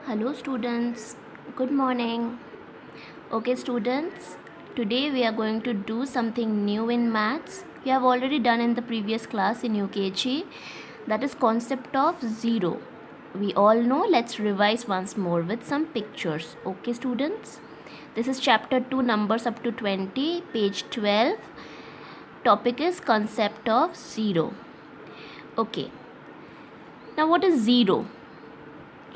Hello students, good morning. Okay students, today we are going to do something new in maths. We have already done in the previous class in UKG, that is concept of zero. We all know, let's revise once more with some pictures. Okay students, this is chapter 2, numbers up to 20, page 12. Topic is concept of zero. Okay, now what is zero?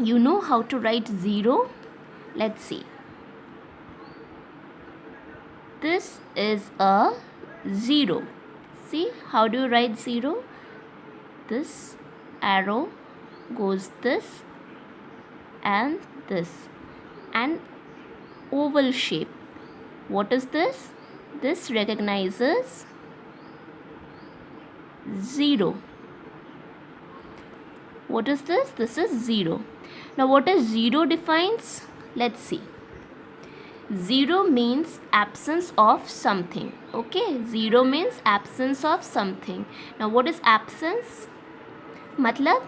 You know how to write zero? Let's see. This is a zero. See how do you write zero? This arrow goes this and this, an oval shape. What is this? This recognizes zero. What is this? This is zero. Now what is zero defines? Let's see. Zero means absence of something. Okay, zero means absence of something. Now what is absence? मतलब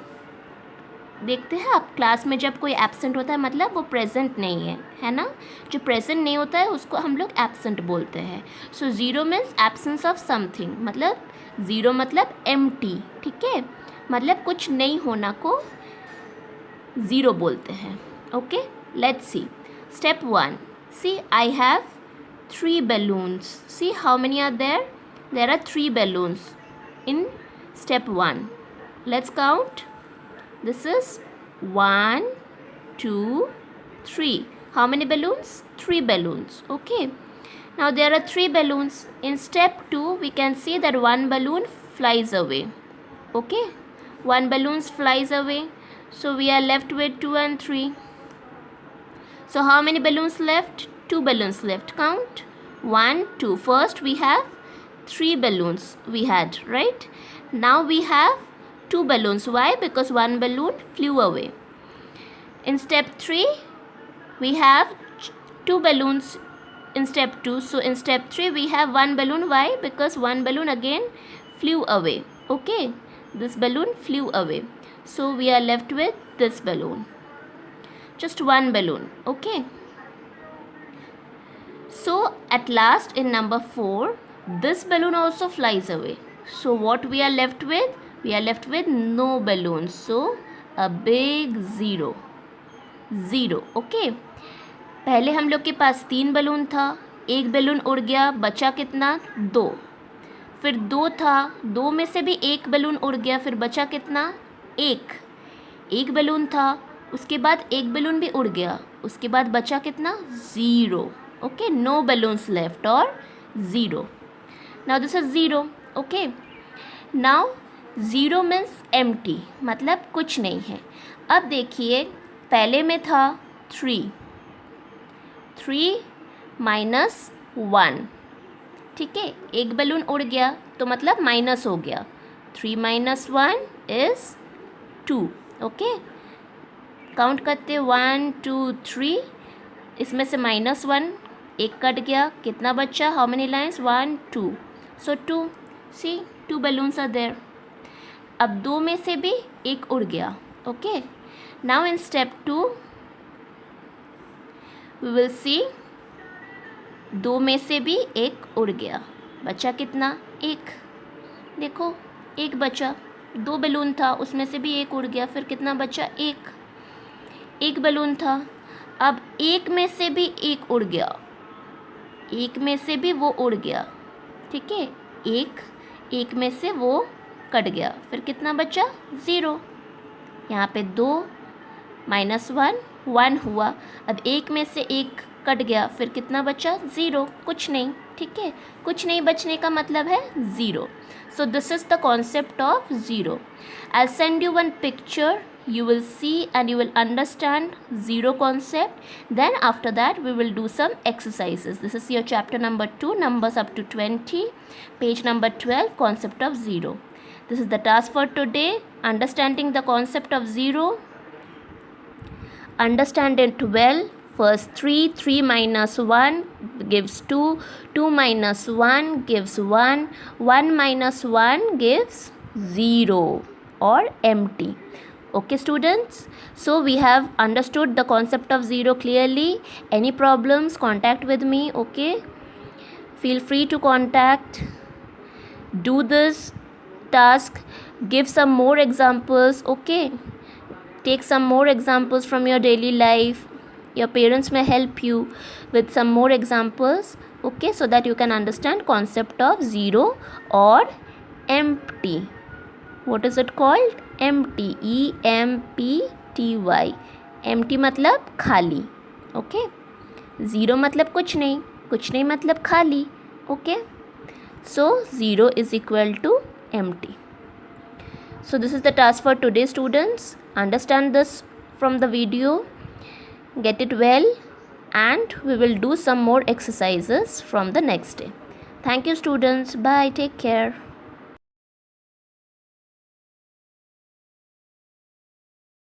देखते हैं आप class में जब कोई absent होता है मतलब वो प्रेजेंट नहीं है ना. जो प्रेजेंट नहीं होता है उसको हम लोग एब्सेंट बोलते हैं. So zero means absence of something. मतलब ज़ीरो मतलब एम्प्टी. ठीक है, मतलब कुछ नहीं होना को ज़ीरो बोलते हैं. Okay, let's see. Step 1. See, I have 3 balloons. See how many are there? There are 3 balloons in step 1. Let's count. This is 1, 2, 3. How many balloons? 3 balloons. Okay. Now there are 3 balloons. In step 2, we can see that one balloon flies away. Okay. One balloon flies away. So we are left with 2 and 3. So how many balloons left? 2 balloons left. Count. 1, 2. First we have 3 balloons we had, right? Now we have 2 balloons. Why? Because one balloon flew away. In step 3 we have 2 balloons in step 2. So in step 3 we have one balloon. Why? Because one balloon again flew away. Okay, this balloon flew away. So we are left with this balloon. Just one balloon. Okay, so at last in number 4 this balloon also flies away. So what we are left with? We are left with no balloons. So a big zero. Zero. Okay, पहले हम लोग के पास 3 balloon था, एक balloon उड़ गया, बचा कितना? 2. फिर 2 था, 2 में से भी एक बलून उड़ गया, फिर बचा कितना? 1. एक बलून था, उसके बाद एक बलून भी उड़ गया, उसके बाद बचा कितना? 0. ओके, नो बलून्स लेफ्ट और 0. Now this is 0. Okay, now 0 means empty, मतलब कुछ नहीं है. अब देखिए पहले में था 3 माइनस 1. ठीक है, एक बलून उड़ गया तो मतलब माइनस हो गया. 3 माइनस 1 इज 2. ओके, काउंट करते 1 2 3. इसमें से माइनस 1 एक कट गया, कितना बचा? How many lines? 1 2. So 2. See 2 balloons are there. अब 2 में से भी एक उड़ गया. Okay, now in step 2 we will see 2 में से भी एक उड़ गया, बचा कितना? 1. देखो एक बचा, 2 बलून था उसमें से भी एक उड़ गया, फिर कितना बचा? 1. एक बलून था, अब एक में से भी एक उड़ गया, एक में से भी वो उड़ गया. ठीक है, एक में से वो कट गया, फिर कितना बचा? 0. यहाँ पे 2 माइनस 1 1 हुआ. अब एक में से एक कट गया, फिर कितना बचा? 0. कुछ नहीं. ठीक है, कुछ नहीं बचने का मतलब है 0. So this is the concept of 0. I send you one picture. You will see and you will understand zero concept. Then after that we will do some exercises. This is your chapter number 2, numbers up to 20, page number 12, concept of zero. This is the task for today. Understanding the concept of zero. Understand it well. First 3 minus 1 gives 2, 2 minus 1 gives 1, 1 minus 1 gives 0 or empty. Okay students, so we have understood the concept of zero clearly. Any problems, contact with me. Okay, feel free to contact. Do this task, give some more examples. Okay, take some more examples from your daily life. Your parents may help you with some more examples. Okay, so that you can understand concept of zero or empty. What is it called? Empty. EMPTY. empty मतलब खाली. Okay, zero मतलब कुछ नहीं मतलब खाली. Okay, so zero is equal to empty. So this is the task for today students. Understand this from the video, get it well, and we will do some more exercises from the next day. Thank you students. Bye. Take care.